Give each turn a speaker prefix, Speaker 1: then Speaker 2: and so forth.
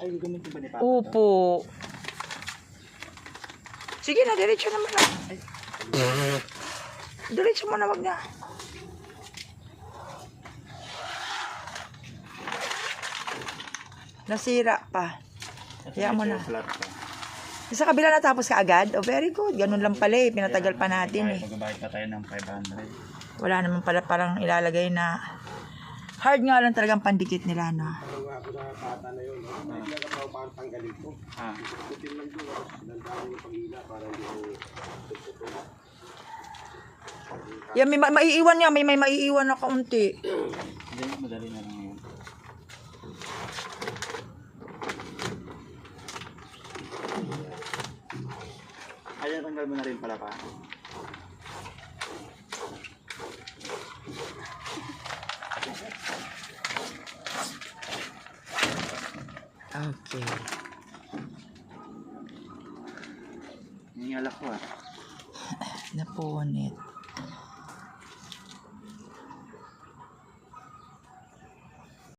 Speaker 1: Ay, gagamitin ba ni Papa?
Speaker 2: Opo. Sige na, diretso naman na. Diretso mo na, wag na. Nasira pa. Kaya mo na.
Speaker 1: Flat pa.
Speaker 2: Sa kabila natapos ka agad? Oh, very good. Ganun lang pala eh. Pinatagal pa natin eh.
Speaker 1: Magbabayad pa tayo ng 500.
Speaker 2: Wala naman pala parang ilalagay na hard nga lang talagang pandikit nila, no? Yan, may maiiwan niya. May maiiwan na kaunti.
Speaker 1: Hindi, madali na lang yun. Ayan, tanggal mo na rin pala pa.
Speaker 2: Okay.
Speaker 1: Nangyala ko
Speaker 2: Napunit.